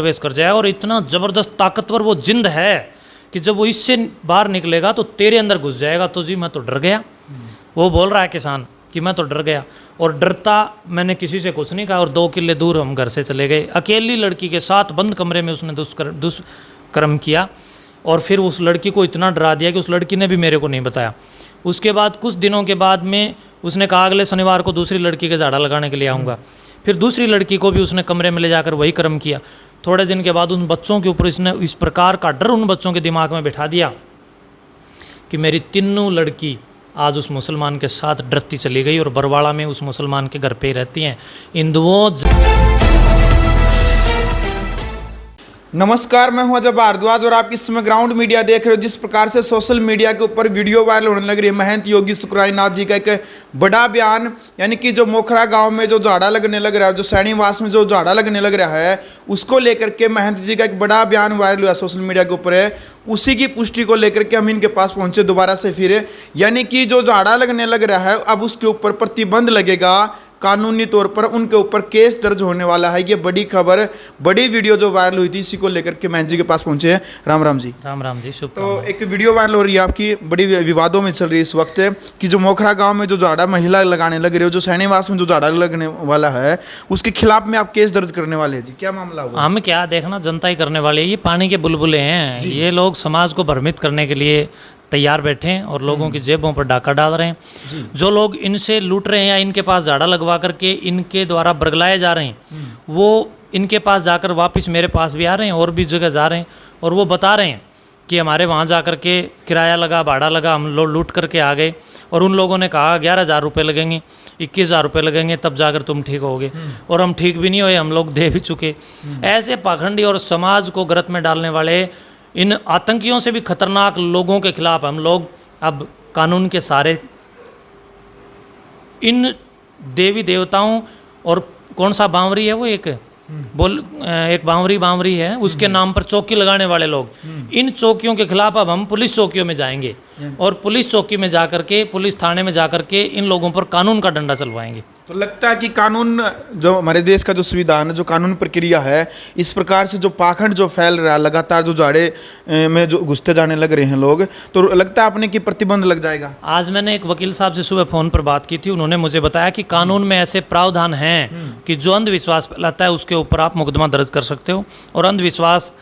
प्रवेश कर जाएगा और इतना ज़बरदस्त ताकतवर वो जिंद है कि जब वो इससे बाहर निकलेगा तो तेरे अंदर घुस जाएगा। तो जी मैं तो डर गया। वो बोल रहा है किसान कि मैं तो डर गया, और डरता मैंने किसी से कुछ नहीं कहा, और 2 किले दूर हम घर से चले गए। अकेली लड़की के साथ बंद कमरे में उसने दुष्कर्म किया, और फिर उस लड़की को इतना डरा दिया कि उस लड़की ने भी मेरे को नहीं बताया। उसके बाद कुछ दिनों के बाद में उसने कहा अगले शनिवार को दूसरी लड़की के झाड़ा लगाने के लिए आऊँगा। फिर दूसरी लड़की को भी उसने कमरे में ले जाकर वही कर्म किया। थोड़े दिन के बाद उन बच्चों के ऊपर इसने इस प्रकार का डर उन बच्चों के दिमाग में बिठा दिया कि मेरी तीनों लड़की आज उस मुसलमान के साथ डरती चली गई और बरवाड़ा में उस मुसलमान के घर पे ही रहती हैं। हिंदुओं नमस्कार, मैं हूं अजय भारद्वाज और आप इस समय ग्राउंड मीडिया देख रहे हो। जिस प्रकार से सोशल मीडिया के ऊपर वीडियो वायरल होने लग रही है महंत योगी शुक्राईनाथ जी का एक बड़ा बयान, यानी कि जो मोखरा गांव में जो झाड़ा लगने लग रहा है, जो सैनीवास में जो झाड़ा लगने लग रहा है, उसको लेकर के महंत जी का एक बड़ा बयान वायरल हुआ सोशल मीडिया के ऊपर है। उसी की पुष्टि को लेकर के हम इनके पास पहुंचे दोबारा से फिर, यानी कि जो झाड़ा लगने लग रहा है अब उसके ऊपर प्रतिबंध लगेगा, कानूनी तौर पर उनके ऊपर केस दर्ज होने वाला है। ये बड़ी खबर, बड़ी वीडियो जो वायरल हुई थी, इसी को लेकर के महंत जी के पास पहुंचे हैं। राम राम जी। राम राम जी। शुभ। तो एक वीडियो वायरल हो रही है आपकी, बड़ी विवादों में चल रही है इस वक्त, कि जो मोखरा गांव में जो झाड़ा महिला लगाने लग रही है, जो सैनीवास में जो झाड़ा लगने वाला है, उसके खिलाफ में आप केस दर्ज करने वाले हैं जी। क्या मामला होगा? हम क्या देखना, जनता ही करने वाली है। ये पानी के बुलबुले हैं। ये लोग समाज को भ्रमित करने के लिए तैयार बैठे हैं और लोगों की जेबों पर डाका डाल रहे हैं। जो लोग इनसे लूट रहे हैं या इनके पास झाड़ा लगवा करके इनके द्वारा बरगलाए जा रहे हैं, वो इनके पास जाकर वापस मेरे पास भी आ रहे हैं और भी जगह जा रहे हैं, और वो बता रहे हैं कि हमारे वहाँ जा कर के किराया लगा, भाड़ा लगा, हम लोग लूट करके आ गए, और उन लोगों ने कहा 11,000 रुपये लगेंगे, 21,000 रुपये लगेंगे, तब जाकर तुम ठीक होगे। और हम ठीक भी नहीं हुए, हम लोग दे भी चुके। ऐसे पाखंडी और समाज को गलत में डालने वाले इन आतंकियों से भी खतरनाक लोगों के खिलाफ हम लोग अब कानून के सहारे इन देवी देवताओं, और कौन सा बावरी है वो, एक बावरी है, उसके नाम पर चौकी लगाने वाले लोग, इन चौकियों के खिलाफ अब हम पुलिस चौकियों में जाएंगे और पुलिस चौकी में जाकर के, पुलिस थाने में जाकर के इन लोगों पर कानून का डंडा चलवाएंगे। तो लगता है कि कानून, जो हमारे देश का जो संविधान है, जो कानून प्रक्रिया है, इस प्रकार से जो पाखंड जो फैल रहा है लगातार, जो झाड़े में जो घुसते जाने लग रहे हैं लोग, तो लगता है अपने की प्रतिबंध लग जाएगा। आज मैंने एक वकील साहब से सुबह फ़ोन पर बात की थी। उन्होंने मुझे बताया कि कानून में ऐसे प्रावधान हैं कि जो अंधविश्वास फैलाता है उसके ऊपर आप मुकदमा दर्ज कर सकते हो, और अंधविश्वास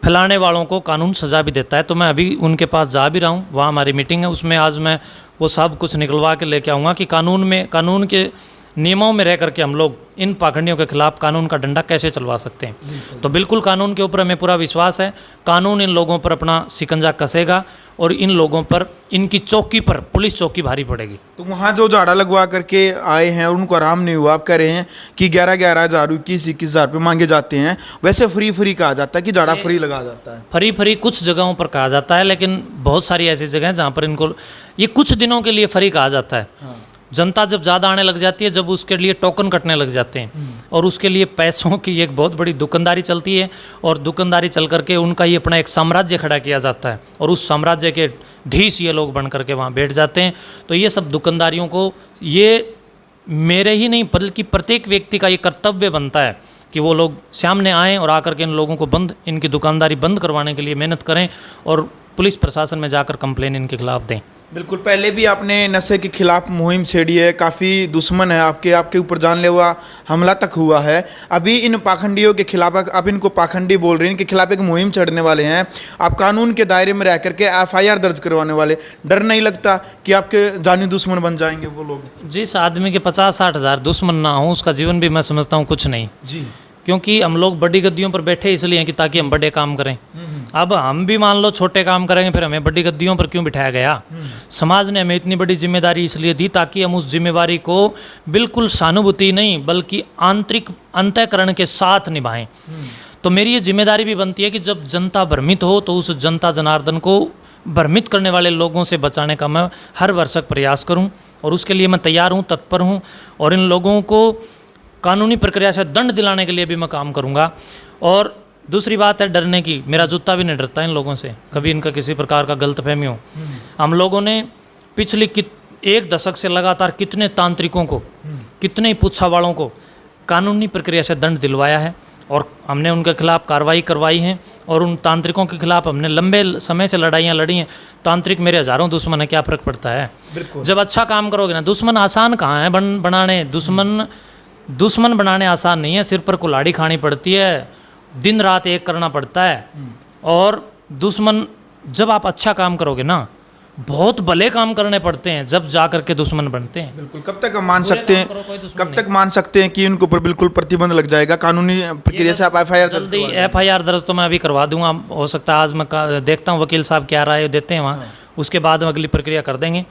फैलाने वालों को कानून सज़ा भी देता है। तो मैं अभी उनके पास जा भी रहा हूँ, वहाँ हमारी मीटिंग है, उसमें आज मैं वो सब कुछ निकलवा के लेके आऊँगा कि कानून के नियमों में रह करके हम लोग इन पाखंडियों के खिलाफ कानून का डंडा कैसे चलवा सकते हैं। तो बिल्कुल कानून के ऊपर हमें पूरा विश्वास है। कानून इन लोगों पर अपना शिकंजा कसेगा और इन लोगों पर, इनकी चौकी पर, पुलिस चौकी भारी पड़ेगी। तो वहाँ जो झाड़ा लगवा करके आए हैं और उनको आराम नहीं हुआ, आप कह रहे हैं कि 11,000 21,000 रुपये मांगे जाते हैं, वैसे फ्री कहा जाता है कि झाड़ा फ्री लगा जाता है? फ्री कुछ जगहों पर कहा जाता है, लेकिन बहुत सारी ऐसी जगह हैं जहाँ पर इनको ये कुछ दिनों के लिए फ्री कहा जाता है। जनता जब ज़्यादा आने लग जाती है, जब उसके लिए टोकन कटने लग जाते हैं और उसके लिए पैसों की एक बहुत बड़ी दुकानदारी चलती है, और दुकानदारी चल करके उनका ही अपना एक साम्राज्य खड़ा किया जाता है, और उस साम्राज्य के धीश ये लोग बन करके वहाँ बैठ जाते हैं। तो ये सब दुकानदारियों को, ये मेरे ही नहीं बल्कि प्रत्येक व्यक्ति का ये कर्तव्य बनता है कि वो लोग सामने आएँ और आकर के इन लोगों को इनकी दुकानदारी बंद करवाने के लिए मेहनत करें और पुलिस प्रशासन में जाकर कंप्लेन इनके खिलाफ दें। बिल्कुल, पहले भी आपने नशे के खिलाफ मुहिम छेड़ी है, काफ़ी दुश्मन है आपके ऊपर जानलेवा हमला तक हुआ है। अभी इन पाखंडियों के खिलाफ, आप इनको पाखंडी बोल रहे हैं, इनके खिलाफ एक मुहिम छेड़ने वाले हैं, आप कानून के दायरे में रह करके FIR दर्ज करवाने वाले, डर नहीं लगता कि आपके जानी दुश्मन बन जाएंगे वो लोग? जिस आदमी के 50-60 हज़ार दुश्मन ना हो, उसका जीवन भी मैं समझता हूँ कुछ नहीं जी, क्योंकि हम लोग बड़ी गद्दियों पर बैठे इसलिए हैं कि ताकि हम बड़े काम करें। अब हम भी मान लो छोटे काम करेंगे, फिर हमें बड़ी गद्दियों पर क्यों बिठाया गया? समाज ने हमें इतनी बड़ी जिम्मेदारी इसलिए दी ताकि हम उस जिम्मेवारी को बिल्कुल सहानुभूति नहीं बल्कि आंतरिक अंतःकरण के साथ निभाएं। तो मेरी ये जिम्मेदारी भी बनती है कि जब जनता भ्रमित हो तो उस जनता जनार्दन को भ्रमित करने वाले लोगों से बचाने का मैं हर वर्षक प्रयास करूँ, और उसके लिए मैं तैयार हूँ, तत्पर हूँ, और इन लोगों को कानूनी प्रक्रिया से दंड दिलाने के लिए भी मैं काम करूँगा। और दूसरी बात है डरने की, मेरा जूता भी नहीं डरता इन लोगों से, कभी इनका किसी प्रकार का गलतफहमी हो। हम लोगों ने पिछली 1 दशक से लगातार कितने तांत्रिकों को, कितने पुच्छा वालों को कानूनी प्रक्रिया से दंड दिलवाया है, और हमने उनके खिलाफ कार्रवाई करवाई है और उन तांत्रिकों के खिलाफ हमने लंबे समय से लड़ाइयाँ लड़ी हैं। तांत्रिक मेरे हज़ारों दुश्मन है, क्या फ़र्क पड़ता है। बिल्कुल। जब अच्छा काम करोगे ना, दुश्मन आसान कहाँ है बनाने, दुश्मन बनाने आसान नहीं है, सिर पर कुल्हाड़ी खानी पड़ती है, दिन रात एक करना पड़ता है। और दुश्मन, जब आप अच्छा काम करोगे ना, बहुत भले काम करने पड़ते हैं, जब जा करके दुश्मन बनते हैं। बिल्कुल। कब तक हम मान सकते हैं, काम करो, कोई दुश्मन कब तक मान सकते हैं कि उनके ऊपर बिल्कुल प्रतिबंध लग जाएगा कानूनी प्रक्रिया से? आप FIR दर्ज जल्दी करवा FIR दर्ज तो मैं अभी करवा दूंगा। हो सकता है आज मैं देखता हूँ वकील साहब क्या राय देते हैं वहाँ, उसके बाद हम अगली प्रक्रिया कर देंगे।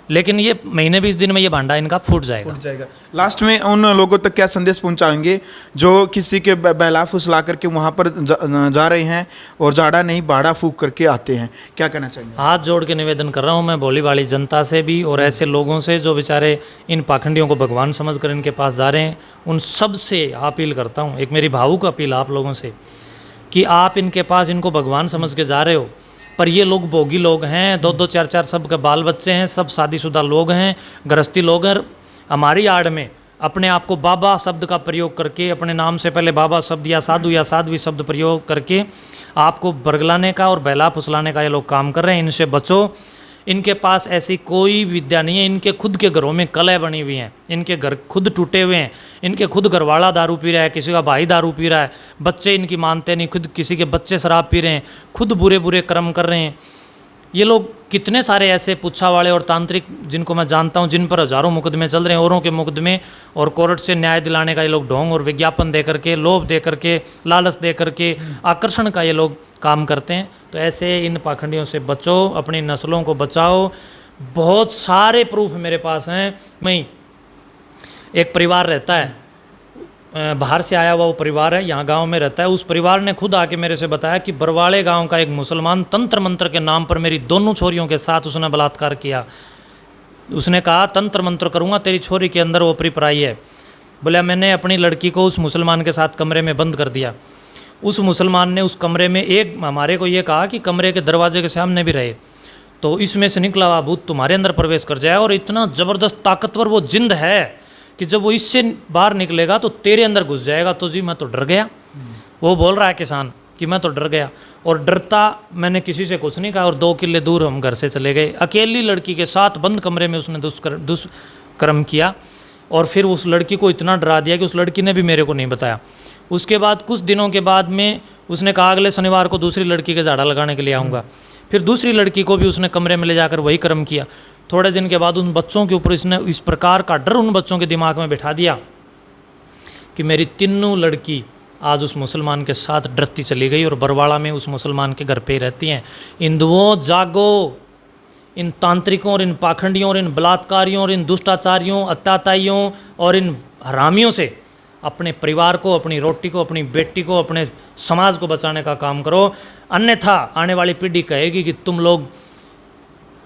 लेकिन ये महीने 20 दिन में ये भांडा इनका फूट जाएगा। लास्ट में उन लोगों तक क्या संदेश पहुंचाएंगे जो किसी के बहला फुसला करके वहां पर जा रहे हैं और जाड़ा नहीं बाड़ा फूक करके आते हैं, क्या कहना चाहेंगे? हाथ जोड़ के निवेदन कर रहा हूँ मैं भोली भाली जनता से भी और ऐसे लोगों से जो बेचारे इन पाखंडियों को भगवान समझकर इनके पास जा रहे हैं, उन सब से अपील करता हूँ। एक मेरी भावुक अपील आप लोगों से कि आप इनके पास इनको भगवान समझ के जा रहे हो, पर ये लोग भोगी लोग हैं, 2-2 4-4 सबके बाल बच्चे हैं, सब शादीशुदा लोग हैं, गृहस्थी लोग हैं। हमारी आड़ में अपने आप को बाबा शब्द का प्रयोग करके, अपने नाम से पहले बाबा शब्द या साधु या साध्वी शब्द प्रयोग करके आपको बरगलाने का और बहला फुसलाने का ये लोग काम कर रहे हैं। इनसे बचो। इनके पास ऐसी कोई विद्या नहीं है। इनके खुद के घरों में कलह बनी हुई हैं, इनके घर खुद टूटे हुए हैं, इनके खुद घरवाला दारू पी रहा है, किसी का भाई दारू पी रहा है, बच्चे इनकी मानते नहीं, खुद किसी के बच्चे शराब पी रहे हैं, खुद बुरे बुरे कर्म कर रहे हैं। ये लोग कितने सारे ऐसे पुच्छा वाले और तांत्रिक जिनको मैं जानता हूं, जिन पर हज़ारों मुकदमे चल रहे हैं, औरों के मुकदमे और कोर्ट से न्याय दिलाने का ये लोग ढोंग और विज्ञापन दे करके, लोभ दे करके, लालच दे करके, आकर्षण का ये लोग काम करते हैं। तो ऐसे इन पाखंडियों से बचो, अपनी नस्लों को बचाओ। बहुत सारे प्रूफ मेरे पास हैं। मैं एक परिवार रहता है, बाहर से आया हुआ वो परिवार है, यहाँ गांव में रहता है। उस परिवार ने खुद आके मेरे से बताया कि बरवाड़े गांव का एक मुसलमान तंत्र मंत्र के नाम पर मेरी दोनों छोरियों के साथ उसने बलात्कार किया। उसने कहा तंत्र मंत्र करूँगा, तेरी छोरी के अंदर वो पराई है। बोला मैंने अपनी लड़की को उस मुसलमान के साथ कमरे में बंद कर दिया। उस मुसलमान ने उस कमरे में एक हमारे को ये कहा कि कमरे के दरवाजे के सामने भी रहे तो इसमें से निकला हुआ भूत तुम्हारे अंदर प्रवेश कर जाए। और इतना ज़बरदस्त ताकतवर वो जिंद है कि जब वो इससे बाहर निकलेगा तो तेरे अंदर घुस जाएगा। तो जी मैं तो डर गया। वो बोल रहा है किसान कि मैं तो डर गया, और डरता मैंने किसी से कुछ नहीं कहा, और 2 किले दूर हम घर से चले गए। अकेली लड़की के साथ बंद कमरे में उसने दुष्कर्म किया, और फिर उस लड़की को इतना डरा दिया कि उस लड़की ने भी मेरे को नहीं बताया। उसके बाद कुछ दिनों के बाद में उसने कहा अगले शनिवार को दूसरी लड़की के झाड़ा लगाने के लिए आऊँगा। फिर दूसरी लड़की को भी उसने कमरे में ले जाकर वही कर्म किया। थोड़े दिन के बाद उन बच्चों के ऊपर इसने इस प्रकार का डर उन बच्चों के दिमाग में बिठा दिया कि मेरी तीनों लड़की आज उस मुसलमान के साथ डरती चली गई और बरवाड़ा में उस मुसलमान के घर पे ही रहती हैं। हिंदुओं जागो, इन तांत्रिकों और इन पाखंडियों और इन बलात्कारियों और इन दुष्टाचारियों, अत्याचारियों और इन हरामियों से अपने परिवार को, अपनी रोटी को, अपनी बेटी को, अपने समाज को बचाने का काम करो। अन्यथा आने वाली पीढ़ी कहेगी कि तुम लोग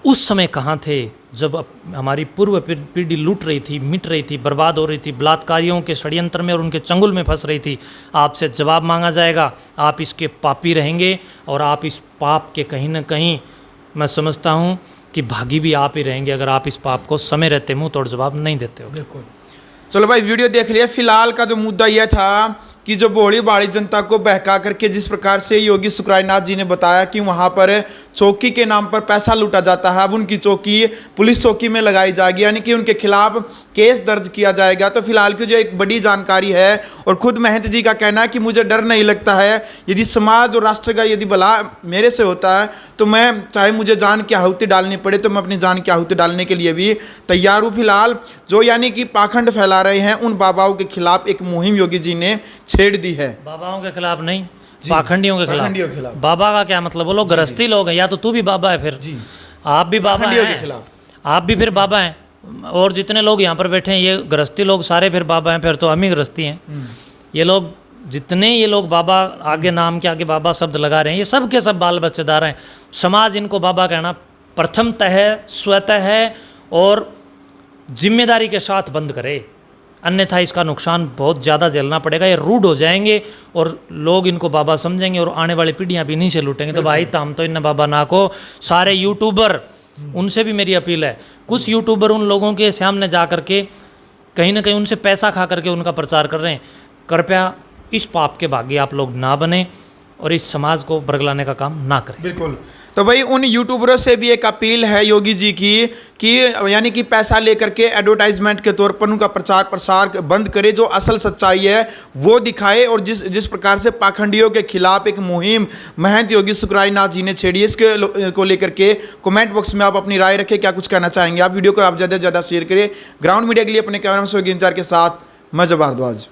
उस समय कहाँ थे जब हमारी पूर्व पीढ़ी लूट रही थी, मिट रही थी, बर्बाद हो रही थी, बलात्कारियों के षड्यंत्र में और उनके चंगुल में फंस रही थी। आपसे जवाब मांगा जाएगा, आप इसके पापी रहेंगे और आप इस पाप के कहीं ना कहीं मैं समझता हूँ कि भागी भी आप ही रहेंगे अगर आप इस पाप को समय रहते मुँह तोड़ जवाब नहीं देते हो। बिल्कुल। चलो भाई वीडियो देख लिया। फिलहाल का जो मुद्दा यह था कि जो भोली भाली जनता को बहका करके जिस प्रकार से योगी सुखरायनाथ जी ने बताया कि वहां पर चौकी के नाम पर पैसा लूटा जाता है, अब उनकी चौकी पुलिस चौकी में लगाई जाएगी, यानी कि उनके खिलाफ केस दर्ज किया जाएगा। तो फिलहाल की जो एक बड़ी जानकारी है, और खुद महंत जी का कहना है कि मुझे डर नहीं लगता है, यदि समाज और राष्ट्र का यदि भला मेरे से होता है तो मैं चाहे मुझे जान की आहुति डालनी पड़े तो मैं अपनी जान की आहुति डालने के लिए भी तैयार हूँ। फिलहाल जो यानी कि पाखंड फैला रहे हैं उन बाबाओं के खिलाफ एक मुहिम योगी जी ने छेड़ दी है। बाबाओं के खिलाफ नहीं, पाखंडियों के खिलाफ। बाबा का क्या मतलब? वो लोग गृहस्थी लोग हैं, या तो तू भी बाबा है, फिर आप भी बाबा हैं, आप भी फिर बाबा हैं, और जितने लोग यहाँ पर बैठे हैं ये गृहस्थी लोग सारे फिर बाबा हैं, फिर तो हम ही गृहस्थी हैं। ये लोग जितने ये लोग बाबा आगे नाम के आगे बाबा शब्द लगा रहे हैं, ये सब के सब बाल बच्चेदार हैं। समाज इनको बाबा कहना प्रथमतः है, स्वतः है, और जिम्मेदारी के साथ बंद करे, अन्यथा इसका नुकसान बहुत ज़्यादा झेलना पड़ेगा। ये रूड हो जाएंगे और लोग इनको बाबा समझेंगे और आने वाली पीढ़ियाँ भी इन्हीं से लूटेंगे। तो भाई ताम तो इन बाबा ना को। सारे यूट्यूबर, उनसे भी मेरी अपील है, कुछ यूट्यूबर उन लोगों के सामने जा कर के कहीं ना कहीं उनसे पैसा खा करके उनका प्रचार कर रहे हैं। कृपया इस पाप के भागी आप लोग ना बने और इस समाज को बरगलाने का काम ना करें। बिल्कुल। तो भाई उन यूट्यूबरों से भी एक अपील है योगी जी की कि यानी कि पैसा लेकर के एडवर्टाइजमेंट के तौर पर उनका प्रचार प्रसार बंद करे, जो असल सच्चाई है वो दिखाए। और जिस प्रकार से पाखंडियों के खिलाफ एक मुहिम महंत योगी सुखरायनाथ जी ने छेड़ी, इसके को लेकर के कमेंट बॉक्स में आप अपनी राय रखें, क्या कुछ कहना चाहेंगे आप। वीडियो को आप ज़्यादा से ज़्यादा शेयर करें। ग्राउंड मीडिया के लिए अपने कैमरा में इंतजार के साथ मैं जब भारद्वाज।